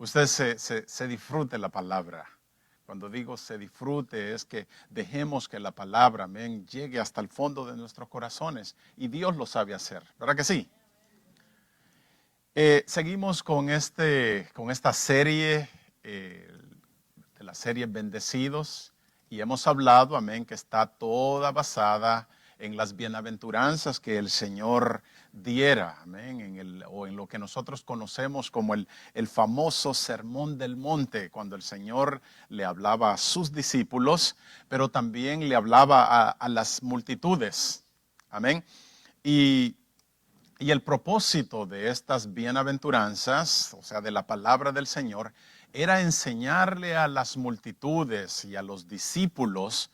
usted se disfrute la palabra. Cuando digo se disfrute es que dejemos que la palabra, amén, llegue hasta el fondo de nuestros corazones. Y Dios lo sabe hacer, ¿verdad que sí? Seguimos con esta serie, de la serie Bendecidos. Y hemos hablado, amén, que está toda basada en las bienaventuranzas que el Señor diera, amén, en lo que nosotros conocemos como el famoso Sermón del Monte, cuando el Señor le hablaba a sus discípulos, pero también le hablaba a las multitudes, amén. Y el propósito de estas bienaventuranzas, o sea, de la palabra del Señor, era enseñarle a las multitudes y a los discípulos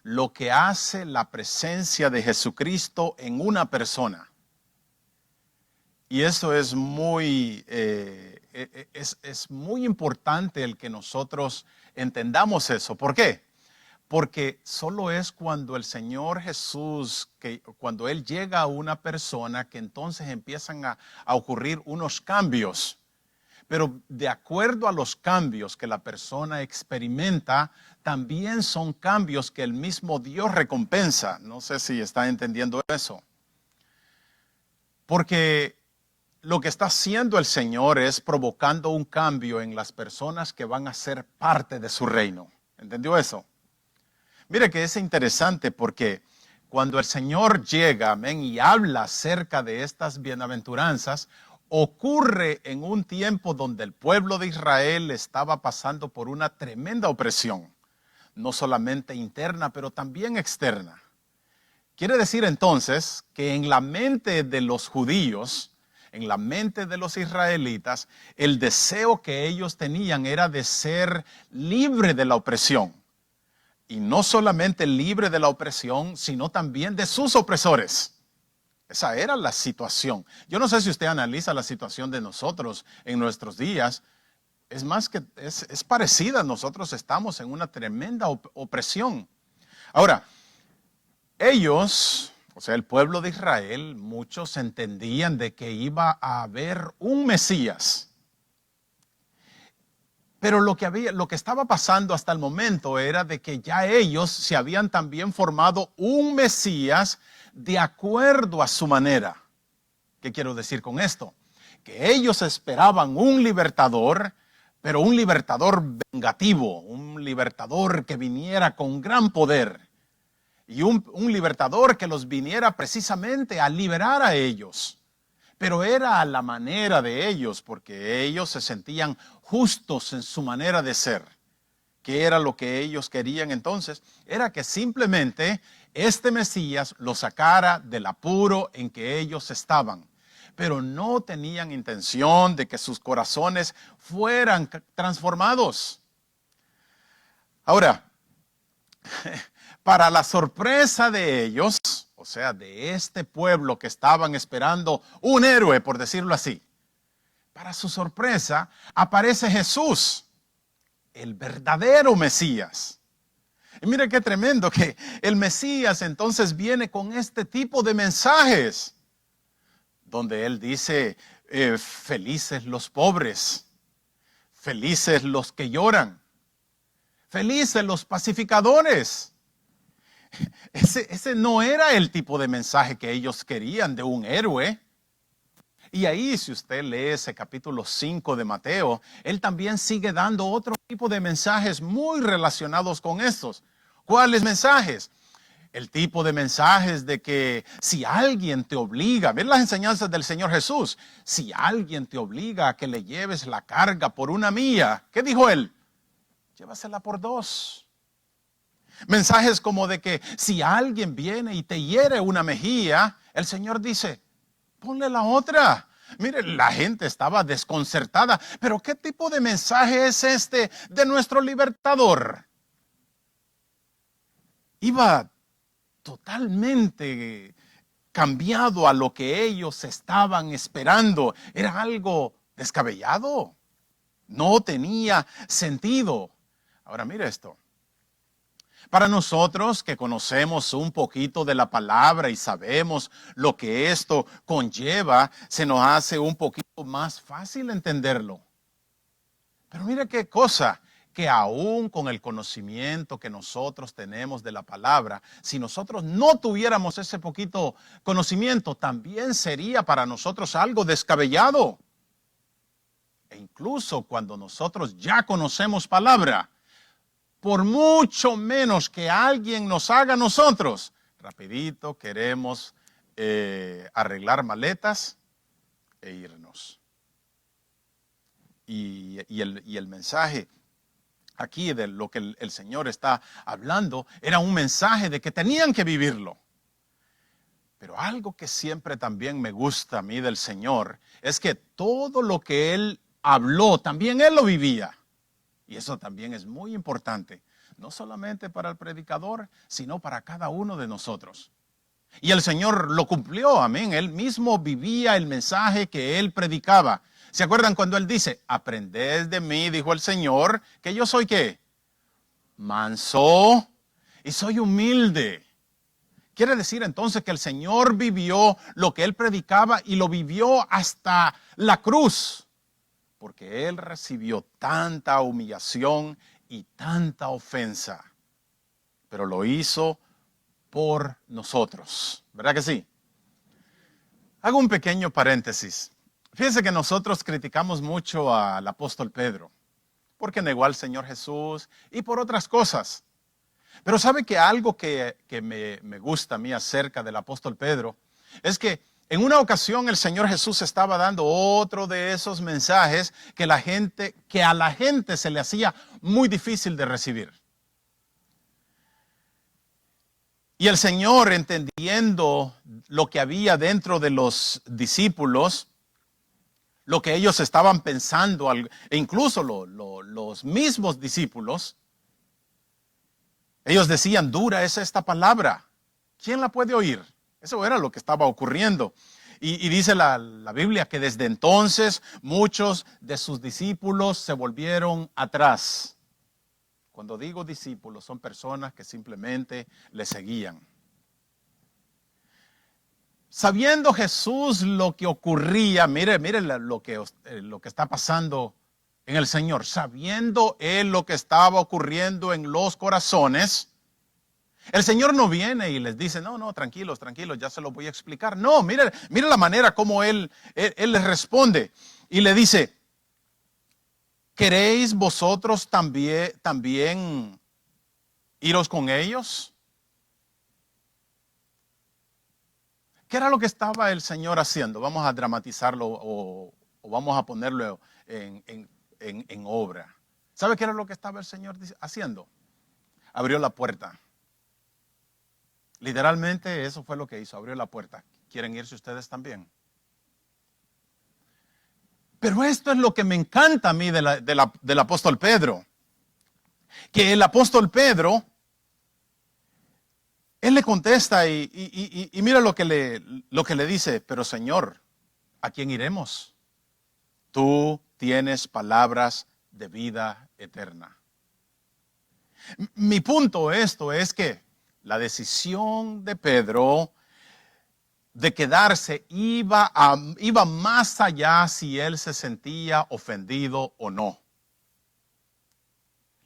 lo que hace la presencia de Jesucristo en una persona. Y eso es es muy importante el que nosotros entendamos eso. ¿Por qué? Porque solo es cuando el Señor Jesús, cuando Él llega a una persona, que entonces empiezan a ocurrir unos cambios. Pero de acuerdo a los cambios que la persona experimenta, también son cambios que el mismo Dios recompensa. No sé si está entendiendo eso. Porque lo que está haciendo el Señor es provocando un cambio en las personas que van a ser parte de su reino. ¿Entendió eso? Mire que es interesante porque cuando el Señor llega, amén, y habla acerca de estas bienaventuranzas, ocurre en un tiempo donde el pueblo de Israel estaba pasando por una tremenda opresión, no solamente interna, pero también externa. Quiere decir entonces que en la mente de los judíos, en la mente de los israelitas, el deseo que ellos tenían era de ser libre de la opresión. Y no solamente libre de la opresión, sino también de sus opresores. Esa era la situación. Yo no sé si usted analiza la situación de nosotros en nuestros días. Es más que es parecida. Nosotros estamos en una tremenda opresión. Ahora, ellos, o sea, el pueblo de Israel, muchos entendían de que iba a haber un Mesías. Pero lo que estaba pasando hasta el momento era de que ya ellos se habían también formado un Mesías de acuerdo a su manera. ¿Qué quiero decir con esto? Que ellos esperaban un libertador, pero un libertador vengativo, un libertador que viniera con gran poder y un libertador que los viniera precisamente a liberar a ellos. Pero era a la manera de ellos, porque ellos se sentían justos en su manera de ser. ¿Qué era lo que ellos querían entonces? Era que simplemente este Mesías los sacara del apuro en que ellos estaban. Pero no tenían intención de que sus corazones fueran transformados. Ahora, para la sorpresa de ellos, o sea, de este pueblo que estaban esperando un héroe, por decirlo así, para su sorpresa aparece Jesús, el verdadero Mesías. Y mire qué tremendo que el Mesías entonces viene con este tipo de mensajes, donde él dice, felices los pobres, felices los que lloran, felices los pacificadores. Ese no era el tipo de mensaje que ellos querían de un héroe. Y ahí, si usted lee ese capítulo 5 de Mateo, él también sigue dando otro tipo de mensajes muy relacionados con estos. ¿Cuáles mensajes? El tipo de mensajes de que si alguien te obliga, ven las enseñanzas del Señor Jesús, si alguien te obliga a que le lleves la carga por una milla, ¿qué dijo él? Llévasela por dos. Mensajes como de que si alguien viene y te hiere una mejilla, el Señor dice, ponle la otra. Mire, la gente estaba desconcertada. Pero ¿qué tipo de mensaje es este de nuestro libertador? Iba totalmente cambiado a lo que ellos estaban esperando. Era algo descabellado. No tenía sentido. Ahora mire esto. Para nosotros que conocemos un poquito de la palabra y sabemos lo que esto conlleva, se nos hace un poquito más fácil entenderlo. Pero mire qué cosa, que aún con el conocimiento que nosotros tenemos de la palabra, si nosotros no tuviéramos ese poquito conocimiento, también sería para nosotros algo descabellado. E incluso cuando nosotros ya conocemos palabra, por mucho menos que alguien nos haga a nosotros, rapidito queremos arreglar maletas e irnos. Y el mensaje aquí de lo que el Señor está hablando era un mensaje de que tenían que vivirlo. Pero algo que siempre también me gusta a mí del Señor es que todo lo que Él habló, también Él lo vivía. Y eso también es muy importante, no solamente para el predicador, sino para cada uno de nosotros. Y el Señor lo cumplió, amén. Él mismo vivía el mensaje que Él predicaba. ¿Se acuerdan cuando Él dice, aprended de mí, dijo el Señor, que yo soy qué? Manso y soy humilde. Quiere decir entonces que el Señor vivió lo que Él predicaba y lo vivió hasta la cruz. Porque Él recibió tanta humillación y tanta ofensa. Pero lo hizo por nosotros. ¿Verdad que sí? Hago un pequeño paréntesis. Fíjense que nosotros criticamos mucho al apóstol Pedro, porque negó al Señor Jesús y por otras cosas. Pero sabe que algo que me gusta a mí acerca del apóstol Pedro es que en una ocasión el Señor Jesús estaba dando otro de esos mensajes que a la gente se le hacía muy difícil de recibir. Y el Señor, entendiendo lo que había dentro de los discípulos, lo que ellos estaban pensando, e incluso los mismos discípulos, ellos decían, dura es esta palabra. ¿Quién la puede oír? Eso era lo que estaba ocurriendo. Y dice la Biblia que desde entonces muchos de sus discípulos se volvieron atrás. Cuando digo discípulos, son personas que simplemente le seguían. Sabiendo Jesús lo que ocurría, mire lo que está pasando en el Señor. Sabiendo Él lo que estaba ocurriendo en los corazones, el Señor no viene y les dice, no, tranquilos, ya se lo voy a explicar. No, mire la manera como Él les responde. Y le dice, ¿queréis vosotros también iros con ellos? ¿Qué era lo que estaba el Señor haciendo? Vamos a dramatizarlo o vamos a ponerlo en obra. ¿Sabe qué era lo que estaba el Señor haciendo? Abrió la puerta. Literalmente eso fue lo que hizo, abrió la puerta. ¿Quieren irse ustedes también? Pero esto es lo que me encanta a mí del apóstol Pedro. Que el apóstol Pedro, él le contesta y mira lo que le dice, pero Señor, ¿a quién iremos? Tú tienes palabras de vida eterna. Mi punto esto es que la decisión de Pedro de quedarse iba más allá si él se sentía ofendido o no.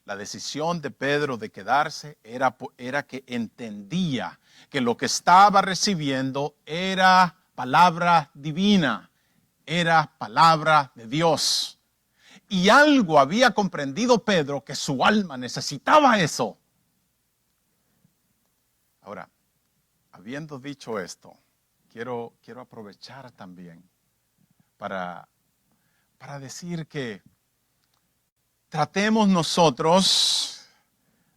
La decisión de Pedro de quedarse era que entendía que lo que estaba recibiendo era palabra divina, era palabra de Dios. Y algo había comprendido Pedro que su alma necesitaba eso. Ahora, habiendo dicho esto, quiero aprovechar también para decir que tratemos nosotros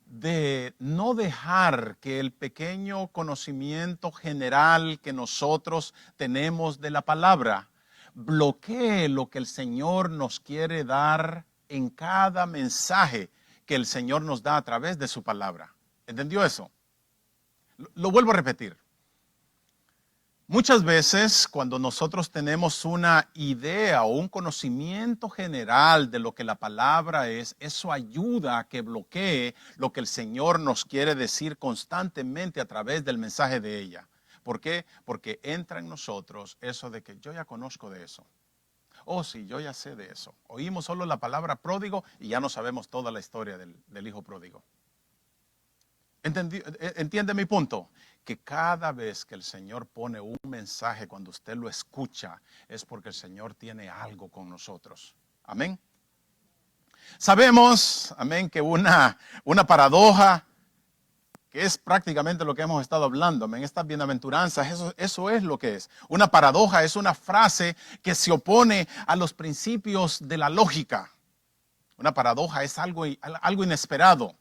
de no dejar que el pequeño conocimiento general que nosotros tenemos de la palabra bloquee lo que el Señor nos quiere dar en cada mensaje que el Señor nos da a través de su palabra. ¿Entendió eso? Lo vuelvo a repetir. Muchas veces cuando nosotros tenemos una idea o un conocimiento general de lo que la palabra es, eso ayuda a que bloquee lo que el Señor nos quiere decir constantemente a través del mensaje de ella. ¿Por qué? Porque entra en nosotros eso de que yo ya conozco de eso. Oh, sí, yo ya sé de eso. Oímos solo la palabra pródigo y ya no sabemos toda la historia del hijo pródigo. ¿Entiende mi punto? Que cada vez que el Señor pone un mensaje, cuando usted lo escucha, es porque el Señor tiene algo con nosotros. Amén. Sabemos, amén, que una paradoja, que es prácticamente lo que hemos estado hablando, amén, estas bienaventuranzas, eso es lo que es. Una paradoja es una frase que se opone a los principios de la lógica. Una paradoja es algo inesperado.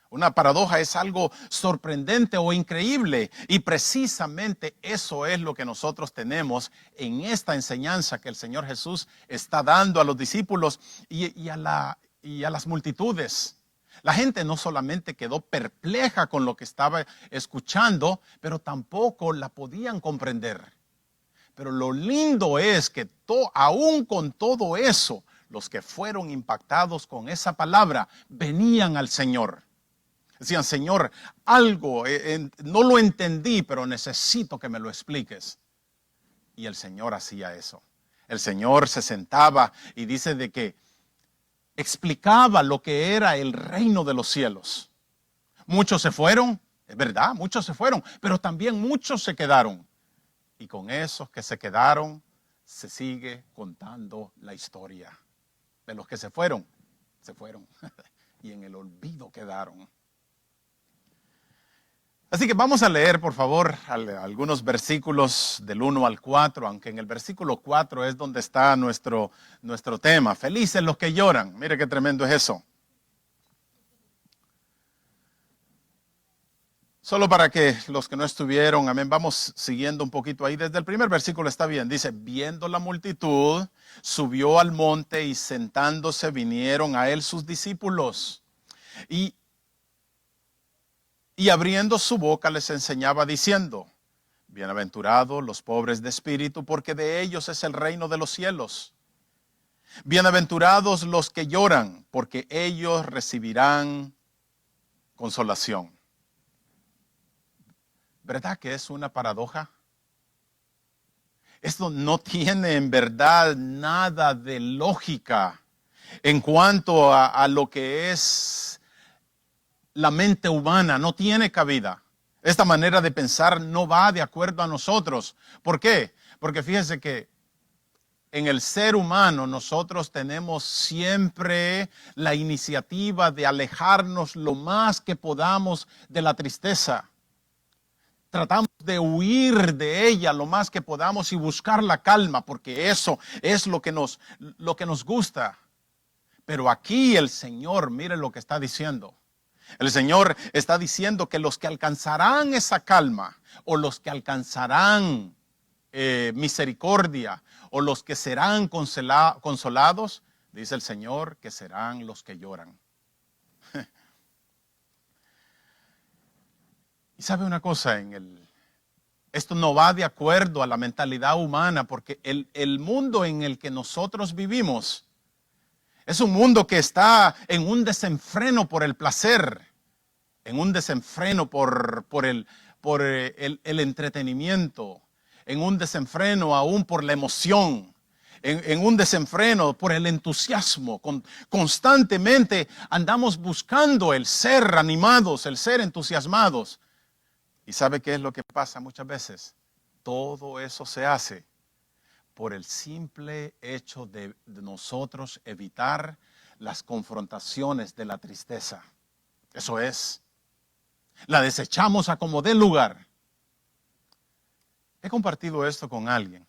Una paradoja es algo sorprendente o increíble, y precisamente eso es lo que nosotros tenemos en esta enseñanza que el Señor Jesús está dando a los discípulos y a las multitudes. La gente no solamente quedó perpleja con lo que estaba escuchando, pero tampoco la podían comprender. Pero lo lindo es que aún con todo eso, los que fueron impactados con esa palabra venían al Señor. Decían, Señor, algo, no lo entendí, pero necesito que me lo expliques. Y el Señor hacía eso. El Señor se sentaba y dice de que explicaba lo que era el reino de los cielos. Muchos se fueron, es verdad, muchos se fueron, pero también muchos se quedaron. Y con esos que se quedaron, se sigue contando la historia. De los que se fueron. Y en el olvido quedaron. Así que vamos a leer, por favor, algunos versículos del 1 al 4, aunque en el versículo 4 es donde está nuestro tema. Felices los que lloran. Mire qué tremendo es eso. Solo para que los que no estuvieron, amén, vamos siguiendo un poquito ahí. Desde el primer versículo está bien. Dice, viendo la multitud, subió al monte y sentándose vinieron a él sus discípulos. Y abriendo su boca les enseñaba diciendo, bienaventurados los pobres de espíritu, porque de ellos es el reino de los cielos. Bienaventurados los que lloran, porque ellos recibirán consolación. ¿Verdad que es una paradoja? Esto no tiene en verdad nada de lógica en cuanto a lo que es la mente humana, no tiene cabida. Esta manera de pensar no va de acuerdo a nosotros. ¿Por qué? Porque fíjense que en el ser humano nosotros tenemos siempre la iniciativa de alejarnos lo más que podamos de la tristeza. Tratamos de huir de ella lo más que podamos y buscar la calma, porque eso es lo que nos gusta. Pero aquí el Señor, mire lo que está diciendo. El Señor está diciendo que los que alcanzarán esa calma, o los que alcanzarán misericordia, o los que serán consolados, dice el Señor, que serán los que lloran. Y sabe una cosa, esto no va de acuerdo a la mentalidad humana, porque el mundo en el que nosotros vivimos es un mundo que está en un desenfreno por el placer, en un desenfreno por el entretenimiento, en un desenfreno aún por la emoción, en un desenfreno por el entusiasmo. Constantemente andamos buscando el ser animados, el ser entusiasmados. ¿Y sabe qué es lo que pasa muchas veces? Todo eso se hace por el simple hecho de nosotros evitar las confrontaciones de la tristeza. Eso es. La desechamos a como dé lugar. He compartido esto con alguien.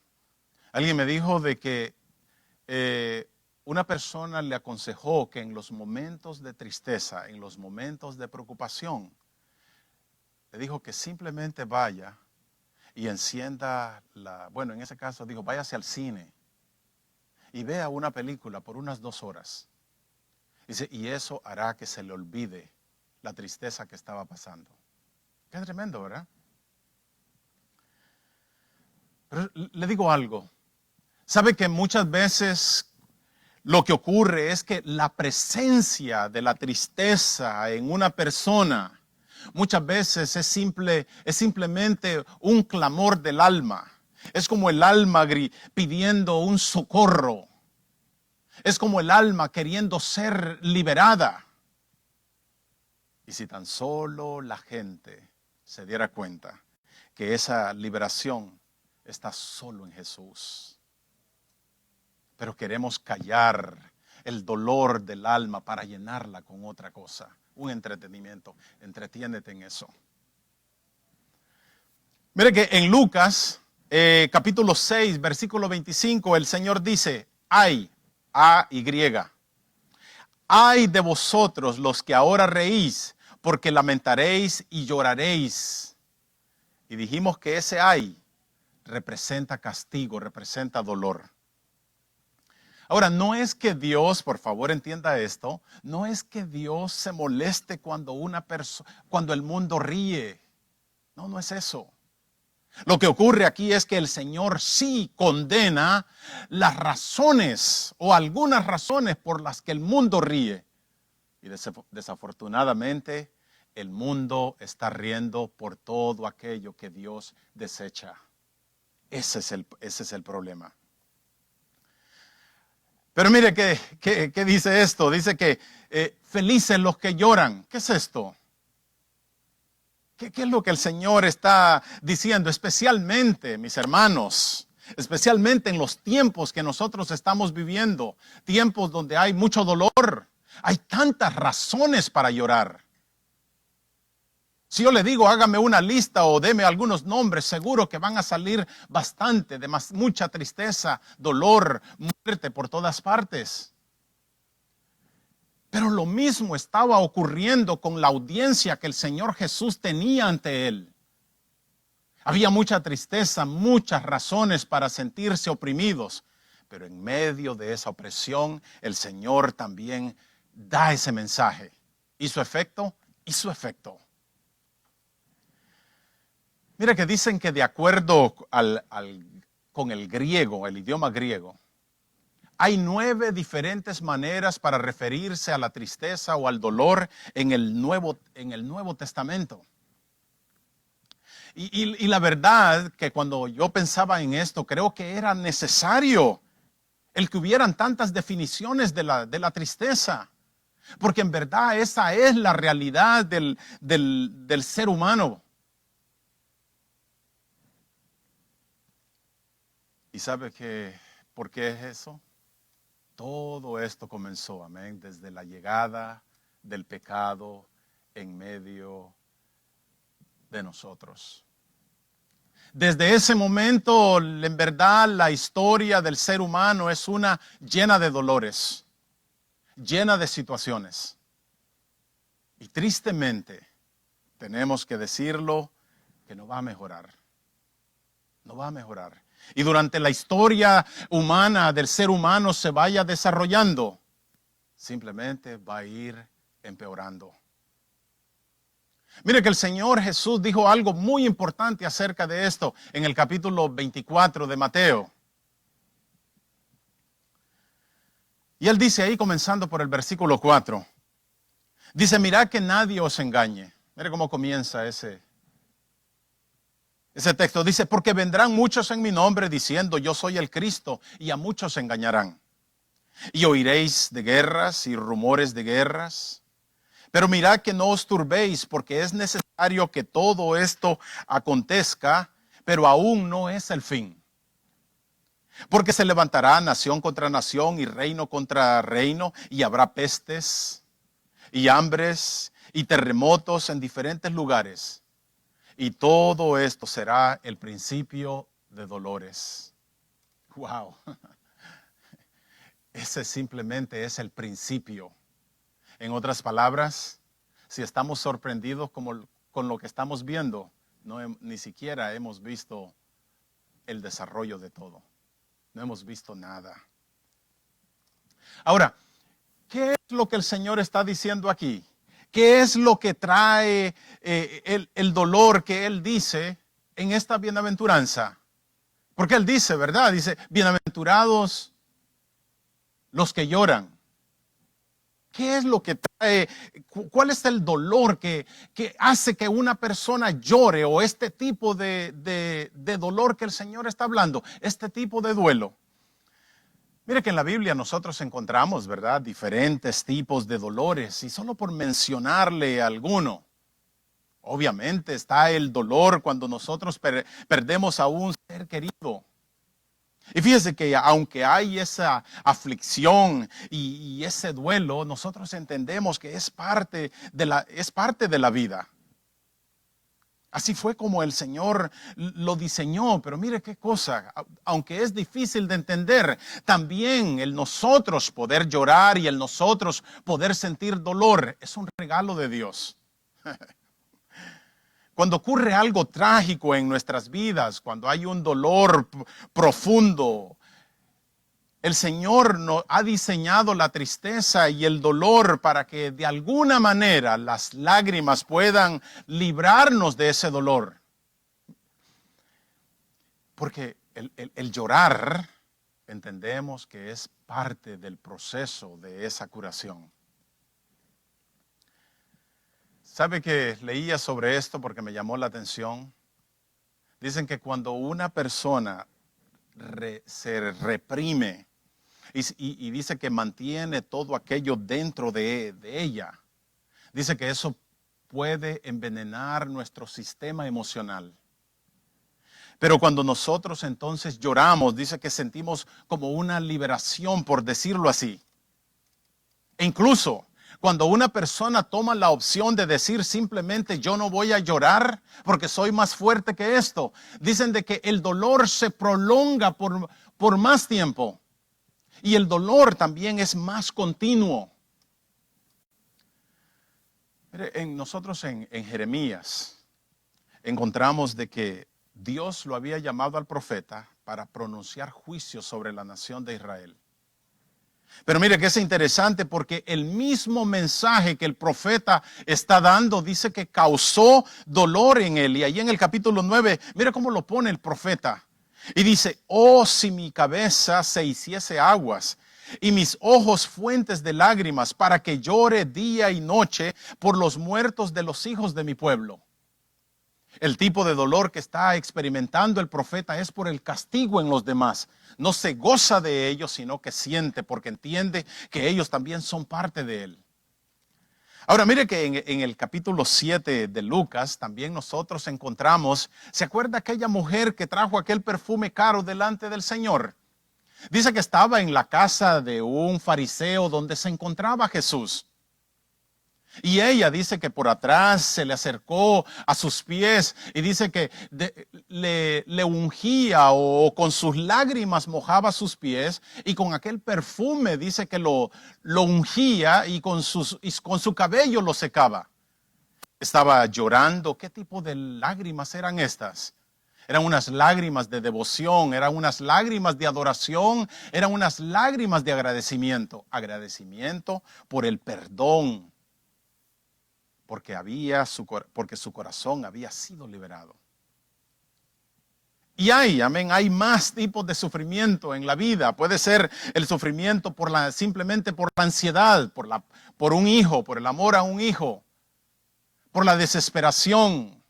Alguien me dijo de que una persona le aconsejó que en los momentos de tristeza, en los momentos de preocupación, le dijo que simplemente vaya y encienda bueno, en ese caso dijo, váyase al cine y vea una película por unas 2 horas. Dice, y eso hará que se le olvide la tristeza que estaba pasando. Qué tremendo, ¿verdad? Pero le digo algo. ¿Sabe que muchas veces lo que ocurre es que la presencia de la tristeza en una persona muchas veces es simplemente un clamor del alma? Es como el alma pidiendo un socorro. Es como el alma queriendo ser liberada. Y si tan solo la gente se diera cuenta que esa liberación está solo en Jesús. Pero queremos callar el dolor del alma para llenarla con otra cosa, un entretenimiento. Entretiénete en eso. Mire que en Lucas, capítulo 6, versículo 25, el Señor dice, ay, A-Y, ay de vosotros los que ahora reís, porque lamentaréis y lloraréis. Y dijimos que ese ay representa castigo, representa dolor. Ahora, no es que Dios, por favor entienda esto, no es que Dios se moleste cuando cuando el mundo ríe. No, no es eso. Lo que ocurre aquí es que el Señor sí condena las razones o algunas razones por las que el mundo ríe. Y desafortunadamente el mundo está riendo por todo aquello que Dios desecha. Ese es el problema. Pero mire ¿qué dice esto? Dice que felices los que lloran. ¿Qué es esto? ¿Qué es lo que el Señor está diciendo? Especialmente, mis hermanos, especialmente en los tiempos que nosotros estamos viviendo, tiempos donde hay mucho dolor, hay tantas razones para llorar. Si yo le digo, hágame una lista o deme algunos nombres, seguro que van a salir bastante, de mucha tristeza, dolor, muerte por todas partes. Pero lo mismo estaba ocurriendo con la audiencia que el Señor Jesús tenía ante él. Había mucha tristeza, muchas razones para sentirse oprimidos, pero en medio de esa opresión, el Señor también da ese mensaje. ¿Hizo efecto? Hizo efecto. Mira que dicen que de acuerdo con el griego, el idioma griego, hay 9 diferentes maneras para referirse a la tristeza o al dolor en el Nuevo Testamento. Y la verdad que cuando yo pensaba en esto, creo que era necesario el que hubieran tantas definiciones de la tristeza. Porque en verdad esa es la realidad del ser humano. ¿Y sabe por qué es eso? Todo esto comenzó, amén, desde la llegada del pecado en medio de nosotros. Desde ese momento, en verdad, la historia del ser humano es una llena de dolores, llena de situaciones. Y tristemente, tenemos que decirlo, que no va a mejorar. No va a mejorar. Y durante la historia humana del ser humano se vaya desarrollando, simplemente va a ir empeorando. Mire que el Señor Jesús dijo algo muy importante acerca de esto en el capítulo 24 de Mateo. Y Él dice ahí, comenzando por el versículo 4, dice, mirad que nadie os engañe. Mire cómo comienza ese texto. Dice, porque vendrán muchos en mi nombre diciendo, yo soy el Cristo, y a muchos engañarán. Y oiréis de guerras y rumores de guerras. Pero mirad que no os turbéis, porque es necesario que todo esto acontezca, pero aún no es el fin. Porque se levantará nación contra nación y reino contra reino, y habrá pestes y hambres y terremotos en diferentes lugares. Y todo esto será el principio de dolores. Wow. Ese simplemente es el principio. En otras palabras, si estamos sorprendidos con lo que estamos viendo, ni siquiera hemos visto el desarrollo de todo. No hemos visto nada. Ahora, ¿qué es lo que el Señor está diciendo aquí? ¿Qué es lo que trae el dolor que Él dice en esta bienaventuranza? Porque Él dice, ¿verdad? Dice, bienaventurados los que lloran. ¿Qué es lo que trae? ¿Cuál es el dolor que hace que una persona llore? O este tipo de dolor que el Señor está hablando, este tipo de duelo. Mire que en la Biblia nosotros encontramos, ¿verdad?, diferentes tipos de dolores, y solo por mencionarle alguno, obviamente está el dolor cuando nosotros perdemos a un ser querido. Y fíjese que aunque hay esa aflicción y ese duelo, nosotros entendemos que es parte de la vida. Así fue como el Señor lo diseñó, pero mire qué cosa, aunque es difícil de entender, también el nosotros poder llorar y el nosotros poder sentir dolor es un regalo de Dios. Cuando ocurre algo trágico en nuestras vidas, cuando hay un dolor profundo, el Señor nos ha diseñado la tristeza y el dolor para que de alguna manera las lágrimas puedan librarnos de ese dolor. Porque el llorar, entendemos que es parte del proceso de esa curación. ¿Sabe que leía sobre esto porque me llamó la atención? Dicen que cuando una persona se reprime y dice que mantiene todo aquello dentro de ella, dice que eso puede envenenar nuestro sistema emocional. Pero cuando nosotros entonces lloramos, dice que sentimos como una liberación, por decirlo así. E incluso cuando una persona toma la opción de decir simplemente yo no voy a llorar porque soy más fuerte que esto, dicen de que el dolor se prolonga por más tiempo y el dolor también es más continuo. Nosotros en Jeremías encontramos de que Dios lo había llamado al profeta para pronunciar juicio sobre la nación de Israel. Pero mire que es interesante porque el mismo mensaje que el profeta está dando dice que causó dolor en él. Y ahí en el capítulo 9, mire cómo lo pone el profeta. Y dice, oh, si mi cabeza se hiciese aguas y mis ojos fuentes de lágrimas para que llore día y noche por los muertos de los hijos de mi pueblo. El tipo de dolor que está experimentando el profeta es por el castigo en los demás. No se goza de ellos, sino que siente porque entiende que ellos también son parte de él. Ahora mire que en el capítulo 7 de Lucas también nosotros encontramos, ¿se acuerda aquella mujer que trajo aquel perfume caro delante del Señor? Dice que estaba en la casa de un fariseo donde se encontraba Jesús. Y ella dice que por atrás se le acercó a sus pies y dice que le ungía o con sus lágrimas mojaba sus pies y con aquel perfume dice que lo ungía y con su cabello lo secaba. Estaba llorando. ¿Qué tipo de lágrimas eran estas? Eran unas lágrimas de devoción, eran unas lágrimas de adoración, eran unas lágrimas de agradecimiento. Agradecimiento por el perdón. Porque su corazón había sido liberado. Y hay más tipos de sufrimiento en la vida. Puede ser el sufrimiento simplemente por la ansiedad, por un hijo, por el amor a un hijo, por la desesperación.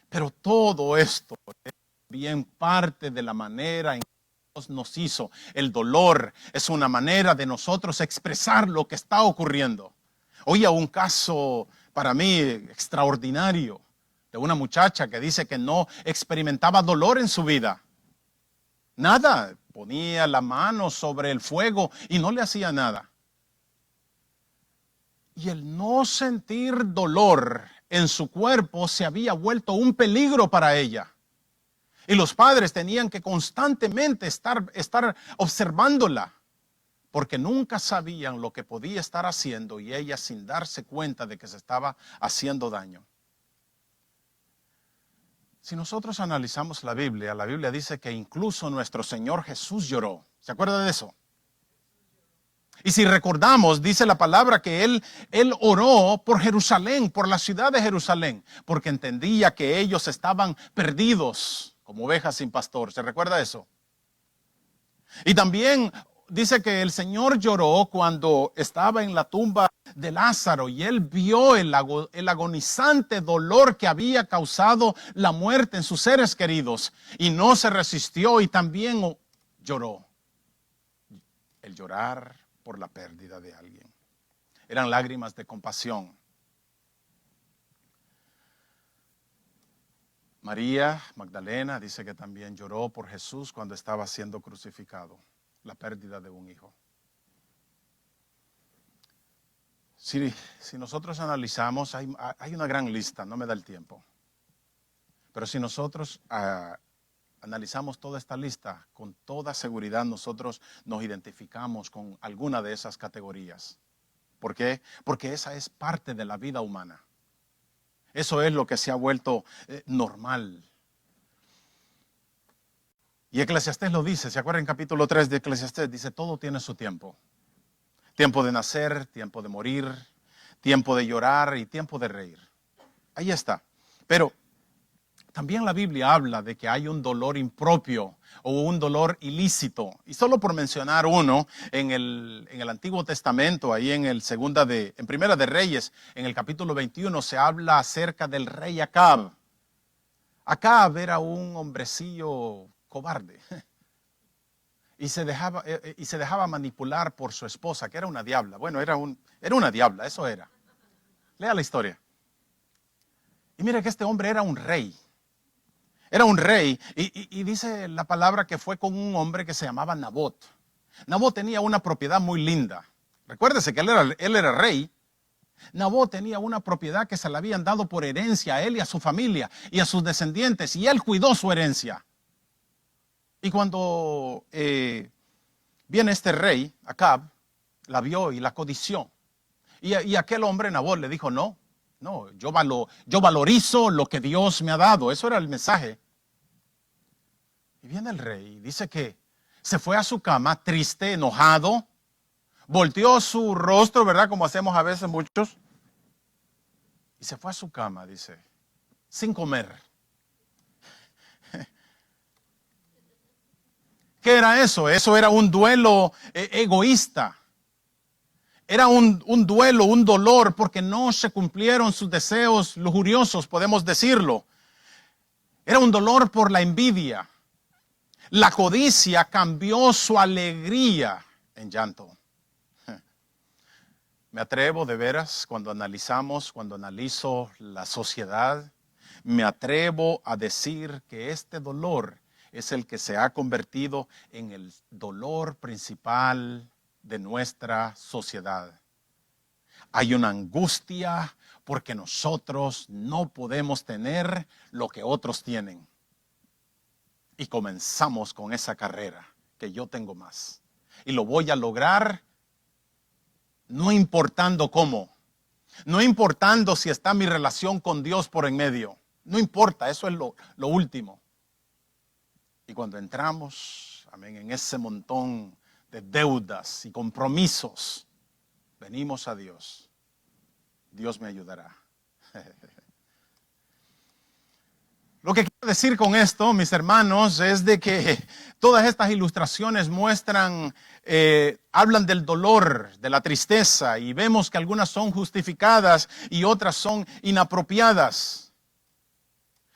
Pero todo esto es bien parte de la manera en que Dios nos hizo. El dolor es una manera de nosotros expresar lo que está ocurriendo. Oía un caso para mí extraordinario de una muchacha que dice que no experimentaba dolor en su vida. Nada, ponía la mano sobre el fuego y no le hacía nada. Y el no sentir dolor en su cuerpo se había vuelto un peligro para ella. Y los padres tenían que constantemente estar observándola. Porque nunca sabían lo que podía estar haciendo y ella sin darse cuenta de que se estaba haciendo daño. Si nosotros analizamos la Biblia dice que incluso nuestro Señor Jesús lloró. ¿Se acuerda de eso? Y si recordamos, dice la palabra que Él oró por Jerusalén, por la ciudad de Jerusalén, porque entendía que ellos estaban perdidos como ovejas sin pastor. ¿Se recuerda eso? Y también dice que el Señor lloró cuando estaba en la tumba de Lázaro y Él vio el agonizante dolor que había causado la muerte en sus seres queridos y no se resistió y también lloró. El llorar por la pérdida de alguien. Eran lágrimas de compasión. María Magdalena dice que también lloró por Jesús cuando estaba siendo crucificado, la pérdida de un hijo. Si nosotros analizamos, hay una gran lista, no me da el tiempo. Pero si nosotros analizamos toda esta lista, con toda seguridad nosotros nos identificamos con alguna de esas categorías. ¿Por qué? Porque esa es parte de la vida humana. Eso es lo que se ha vuelto normal. Y Eclesiastés lo dice, ¿se acuerdan? En capítulo 3 de Eclesiastés dice, todo tiene su tiempo. Tiempo de nacer, tiempo de morir, tiempo de llorar y tiempo de reír. Ahí está. Pero también la Biblia habla de que hay un dolor impropio o un dolor ilícito. Y solo por mencionar uno, en el Antiguo Testamento, ahí en Primera de Reyes, en el capítulo 21, se habla acerca del rey Acab. Acab era un hombrecillo cobarde. Y se dejaba manipular por su esposa, que era una diabla. Bueno, era una diabla, eso era. Lea la historia. Y mire que este hombre era un rey. Era un rey y dice la palabra que fue con un hombre que se llamaba Nabot. Nabot tenía una propiedad muy linda. Recuérdese que él era rey. Nabot tenía una propiedad que se le habían dado por herencia a él y a su familia y a sus descendientes. Y él cuidó su herencia. Y cuando viene este rey, Acab, la vio y la codició. Y aquel hombre, Nabot, le dijo, no, yo valorizo lo que Dios me ha dado. Eso era el mensaje. Y viene el rey y dice que se fue a su cama triste, enojado, volteó su rostro, ¿verdad? Como hacemos a veces muchos. Y se fue a su cama, dice, sin comer. ¿Qué era eso? Eso era un duelo egoísta. Era un duelo, un dolor, porque no se cumplieron sus deseos lujuriosos, podemos decirlo. Era un dolor por la envidia. La codicia cambió su alegría en llanto. Me atrevo de veras, cuando analizo la sociedad, me atrevo a decir que este dolor es el que se ha convertido en el dolor principal de nuestra sociedad. Hay una angustia porque nosotros no podemos tener lo que otros tienen. Y comenzamos con esa carrera, que yo tengo más. Y lo voy a lograr no importando cómo. No importando si está mi relación con Dios por en medio. No importa, eso es lo último. Y cuando entramos, amén, en ese montón de deudas y compromisos, venimos a Dios. Dios me ayudará. Lo que quiero decir con esto, mis hermanos, es de que todas estas ilustraciones hablan del dolor, de la tristeza, y vemos que algunas son justificadas y otras son inapropiadas.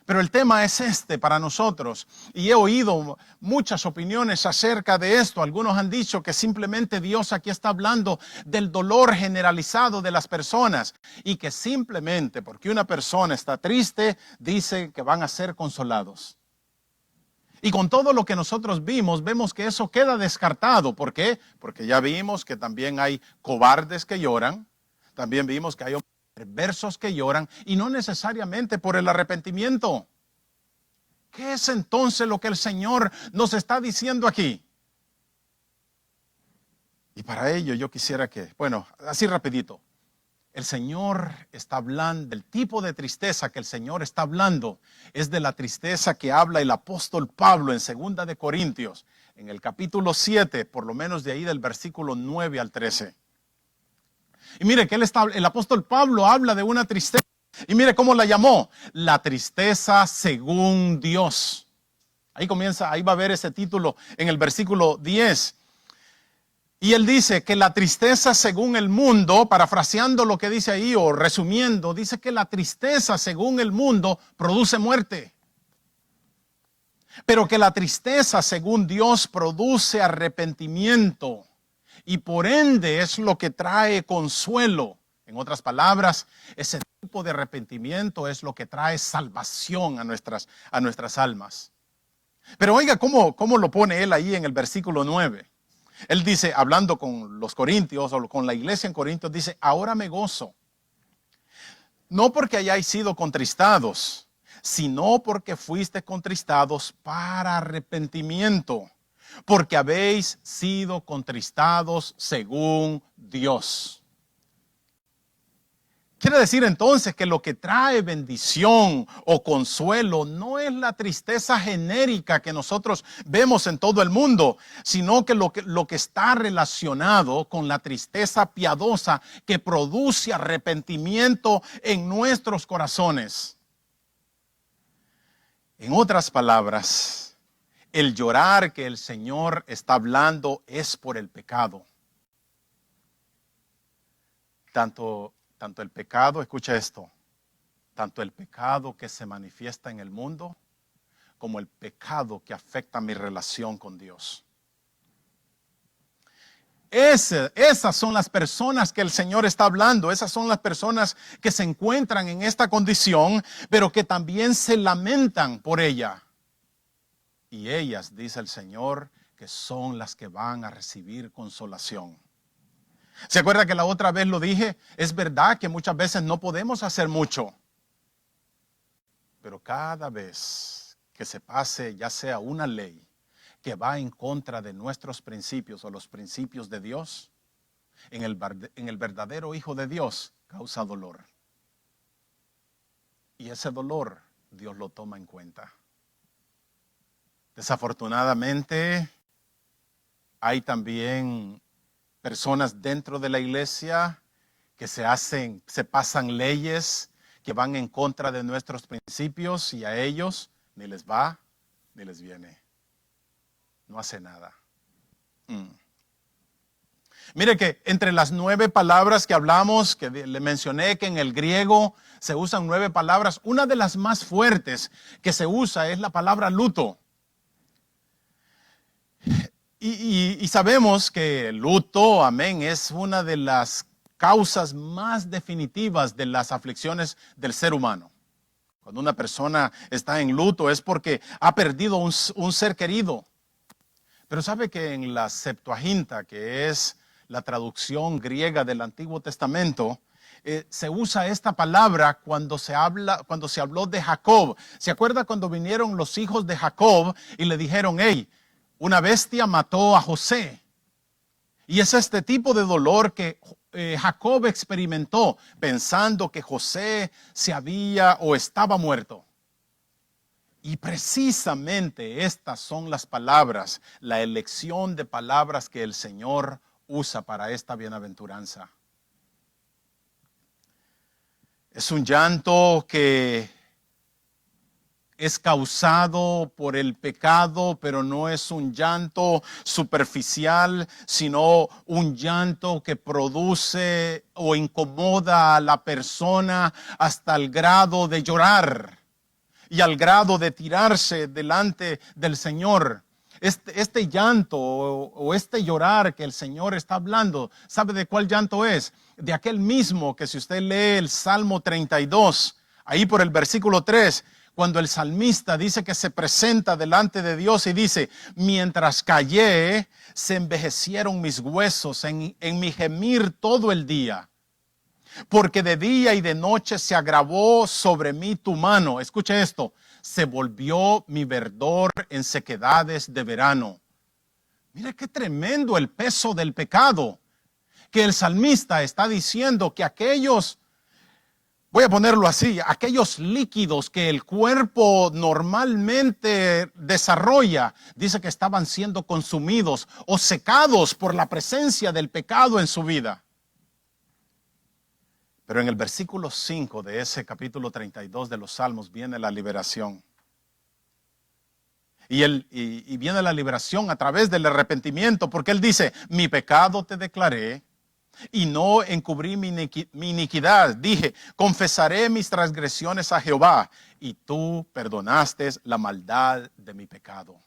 Pero el tema es este para nosotros, y he oído muchas opiniones acerca de esto. Algunos han dicho que simplemente Dios aquí está hablando del dolor generalizado de las personas, y que simplemente porque una persona está triste, dice que van a ser consolados. Y con todo lo que nosotros vemos que eso queda descartado. ¿Por qué? Porque ya vimos que también hay cobardes que lloran, también vimos que hay perversos que lloran, y no necesariamente por el arrepentimiento. ¿Qué es entonces lo que el Señor nos está diciendo aquí? Y para ello yo quisiera así rapidito, el Señor está hablando del tipo de tristeza que el Señor está hablando, es de la tristeza que habla el apóstol Pablo en 2 de Corintios, en el capítulo 7, por lo menos de ahí del versículo 9 al 13. Y mire que el apóstol Pablo habla de una tristeza. Y mire cómo la llamó. La tristeza según Dios. Ahí va a ver ese título en el versículo 10. Y él dice que la tristeza según el mundo, parafraseando lo que dice ahí o resumiendo, dice que la tristeza según el mundo produce muerte. Pero que la tristeza, según Dios, produce arrepentimiento y por ende es lo que trae consuelo. En otras palabras, ese tipo de arrepentimiento es lo que trae salvación a nuestras almas. Pero oiga, ¿cómo lo pone él ahí en el versículo 9? Él dice, hablando con los corintios o con la iglesia en Corintios, dice, ahora me gozo. No porque hayáis sido contristados, sino porque fuiste contristados para arrepentimiento, porque habéis sido contristados según Dios. Quiere decir entonces que lo que trae bendición o consuelo no es la tristeza genérica que nosotros vemos en todo el mundo, sino que lo que está relacionado con la tristeza piadosa que produce arrepentimiento en nuestros corazones. En otras palabras, el llorar que el Señor está hablando es por el pecado. Tanto el pecado, escucha esto, tanto el pecado que se manifiesta en el mundo como el pecado que afecta mi relación con Dios. Esas son las personas que el Señor está hablando, esas son las personas que se encuentran en esta condición, pero que también se lamentan por ella. Y ellas, dice el Señor, que son las que van a recibir consolación. ¿Se acuerda que la otra vez lo dije? Es verdad que muchas veces no podemos hacer mucho. Pero cada vez que se pase ya sea una ley que va en contra de nuestros principios o los principios de Dios, en el verdadero Hijo de Dios causa dolor. Y ese dolor Dios lo toma en cuenta. Desafortunadamente hay también personas dentro de la iglesia que se pasan leyes que van en contra de nuestros principios y a ellos ni les va ni les viene. No hace nada. Mire que entre las 9 palabras que hablamos, que le mencioné que en el griego se usan 9 palabras, una de las más fuertes que se usa es la palabra luto. Y sabemos que el luto, amén, es una de las causas más definitivas de las aflicciones del ser humano. Cuando una persona está en luto es porque ha perdido un ser querido. Pero sabe que en la Septuaginta, que es la traducción griega del Antiguo Testamento, se usa esta palabra cuando se habló de Jacob. ¿Se acuerda cuando vinieron los hijos de Jacob y le dijeron, hey, una bestia mató a José? Y es este tipo de dolor que Jacob experimentó pensando que José se había o estaba muerto. Y precisamente estas son las palabras, la elección de palabras que el Señor usa para esta bienaventuranza. Es un llanto que es causado por el pecado, pero no es un llanto superficial, sino un llanto que produce o incomoda a la persona hasta el grado de llorar y al grado de tirarse delante del Señor. Este llanto o este llorar que el Señor está hablando, ¿sabe de cuál llanto es? De aquel mismo que si usted lee el Salmo 32, ahí por el versículo 3, cuando el salmista dice que se presenta delante de Dios y dice, mientras callé, se envejecieron mis huesos en mi gemir todo el día. Porque de día y de noche se agravó sobre mí tu mano. Escuche esto, se volvió mi verdor en sequedades de verano. Mira qué tremendo el peso del pecado. Que el salmista está diciendo que aquellos, voy a ponerlo así, aquellos líquidos que el cuerpo normalmente desarrolla, dice que estaban siendo consumidos o secados por la presencia del pecado en su vida. Pero en el versículo 5 de ese capítulo 32 de los Salmos viene la liberación. Y viene la liberación a través del arrepentimiento, porque él dice, mi pecado te declaré y no encubrí mi iniquidad. Dije, confesaré mis transgresiones a Jehová, y tú perdonaste la maldad de mi pecado.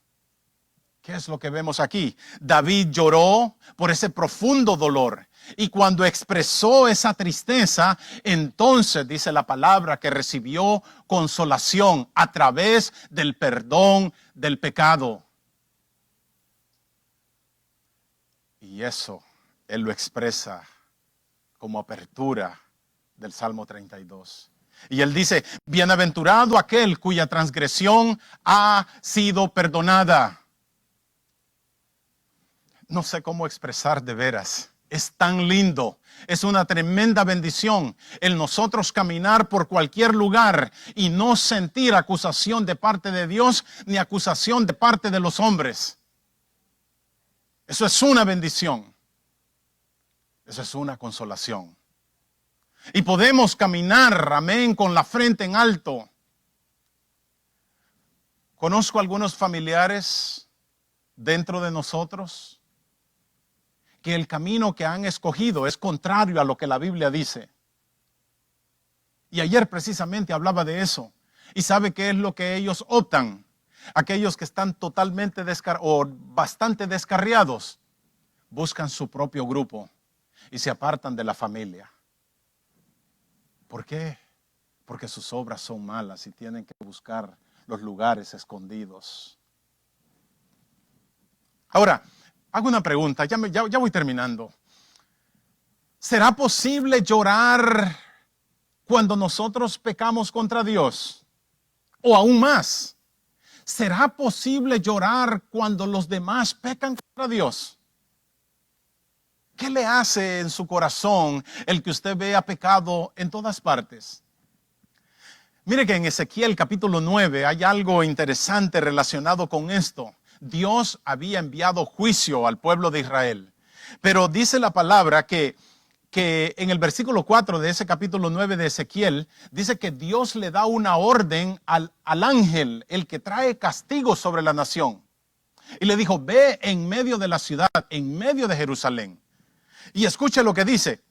¿Qué es lo que vemos aquí? David lloró por ese profundo dolor. Y cuando expresó esa tristeza, entonces dice la palabra que recibió consolación a través del perdón del pecado. Y eso él lo expresa como apertura del Salmo 32. Y él dice, bienaventurado aquel cuya transgresión ha sido perdonada. No sé cómo expresar de veras. Es tan lindo. Es una tremenda bendición el nosotros caminar por cualquier lugar y no sentir acusación de parte de Dios ni acusación de parte de los hombres. Eso es una bendición. Eso es una consolación. Y podemos caminar, amén, con la frente en alto. Conozco algunos familiares dentro de nosotros que el camino que han escogido es contrario a lo que la Biblia dice. Y ayer precisamente hablaba de eso. ¿Y sabe qué es lo que ellos optan? Aquellos que están totalmente o bastante descarriados, buscan su propio grupo y se apartan de la familia. ¿Por qué? Porque sus obras son malas y tienen que buscar los lugares escondidos. Ahora, hago una pregunta, ya voy terminando. ¿Será posible llorar cuando nosotros pecamos contra Dios? O aún más, ¿será posible llorar cuando los demás pecan contra Dios? ¿Qué le hace en su corazón el que usted vea pecado en todas partes? Mire que en Ezequiel capítulo 9 hay algo interesante relacionado con esto. Dios había enviado juicio al pueblo de Israel. Pero dice la palabra que en el versículo 4 de ese capítulo 9 de Ezequiel, dice que Dios le da una orden al ángel, el que trae castigo sobre la nación. Y le dijo, ve en medio de la ciudad, en medio de Jerusalén. Y escuche lo que dice.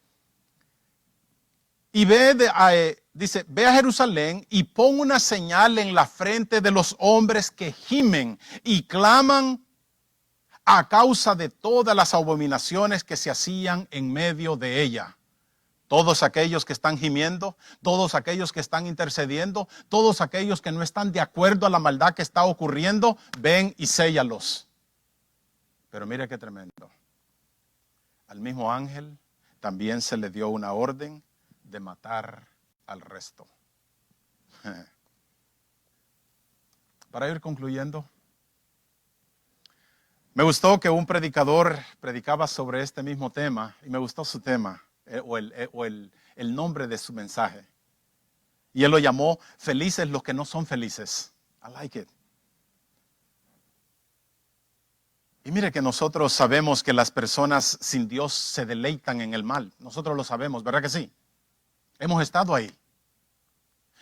Y dice, ve a Jerusalén y pon una señal en la frente de los hombres que gimen y claman a causa de todas las abominaciones que se hacían en medio de ella. Todos aquellos que están gimiendo, todos aquellos que están intercediendo, todos aquellos que no están de acuerdo a la maldad que está ocurriendo, ven y séllalos. Pero mire qué tremendo. Al mismo ángel también se le dio una orden de matar al resto. Para ir concluyendo, me gustó que un predicador predicaba sobre este mismo tema y me gustó su tema el nombre de su mensaje. Y él lo llamó felices los que no son felices. I like it. Y mire que nosotros sabemos que las personas sin Dios se deleitan en el mal. Nosotros lo sabemos, ¿verdad que sí? Hemos estado ahí.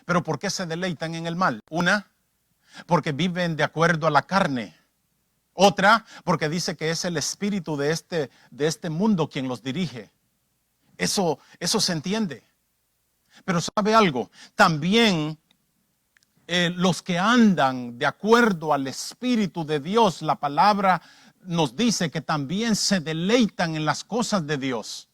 Pero ¿por qué se deleitan en el mal? Una, porque viven de acuerdo a la carne. Otra, porque dice que es el espíritu de este mundo quien los dirige. Eso se entiende. Pero ¿sabe algo? También los que andan de acuerdo al espíritu de Dios, la palabra nos dice que también se deleitan en las cosas de Dios.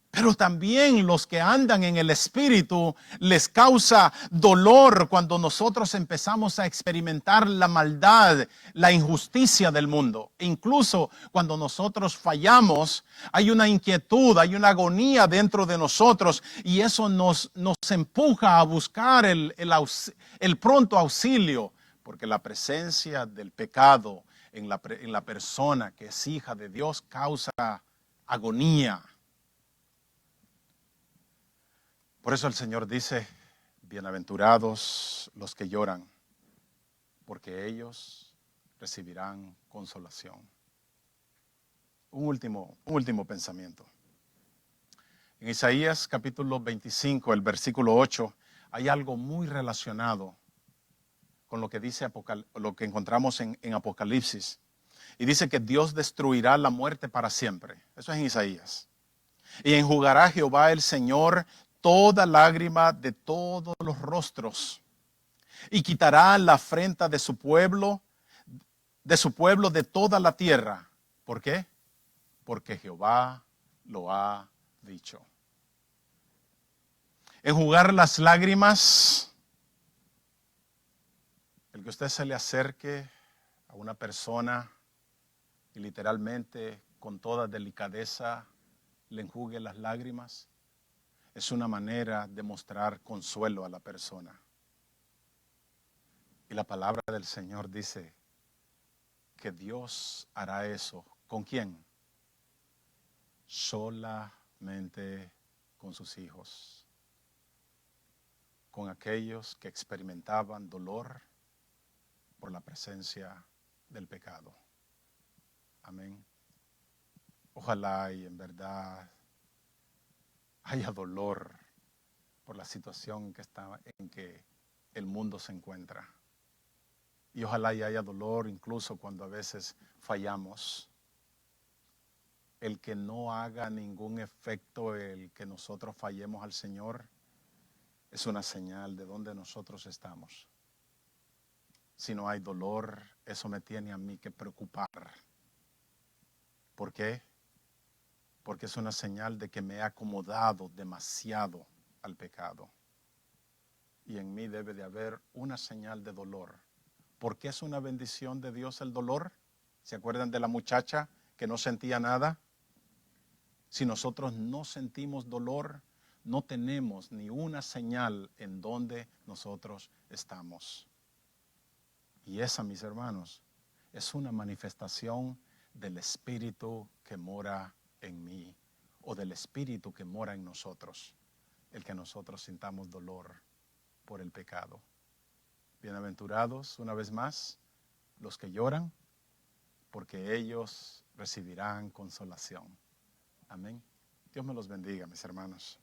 Pero también los que andan en el espíritu les causa dolor cuando nosotros empezamos a experimentar la maldad, la injusticia del mundo. Incluso cuando nosotros fallamos, hay una inquietud, hay una agonía dentro de nosotros y eso nos empuja a buscar el pronto auxilio, porque la presencia del pecado en la persona que es hija de Dios causa agonía. Por eso el Señor dice, bienaventurados los que lloran, porque ellos recibirán consolación. Un último pensamiento. En Isaías capítulo 25, el versículo 8, hay algo muy relacionado con lo que dice lo que encontramos en Apocalipsis. Y dice que Dios destruirá la muerte para siempre. Eso es en Isaías. Y enjugará Jehová el Señor toda lágrima de todos los rostros. Y quitará la afrenta de su pueblo de toda la tierra. ¿Por qué? Porque Jehová lo ha dicho. Enjugar las lágrimas, el que usted se le acerque a una persona y literalmente con toda delicadeza le enjugue las lágrimas, es una manera de mostrar consuelo a la persona. Y la palabra del Señor dice que Dios hará eso. ¿Con quién? Solamente con sus hijos. Con aquellos que experimentaban dolor por la presencia del pecado. Amén. Ojalá y en verdad haya dolor por la situación en que el mundo se encuentra. Y ojalá y haya dolor incluso cuando a veces fallamos. El que no haga ningún efecto el que nosotros fallemos al Señor es una señal de dónde nosotros estamos. Si no hay dolor, eso me tiene a mí que preocupar. ¿Por qué? Porque es una señal de que me he acomodado demasiado al pecado. Y en mí debe de haber una señal de dolor. ¿Por qué es una bendición de Dios el dolor? ¿Se acuerdan de la muchacha que no sentía nada? Si nosotros no sentimos dolor, no tenemos ni una señal en donde nosotros estamos. Y esa, mis hermanos, es una manifestación del Espíritu que mora en mí o del Espíritu que mora en nosotros, el que nosotros sintamos dolor por el pecado. Bienaventurados, una vez más, los que lloran, porque ellos recibirán consolación. Amén. Dios me los bendiga, mis hermanos.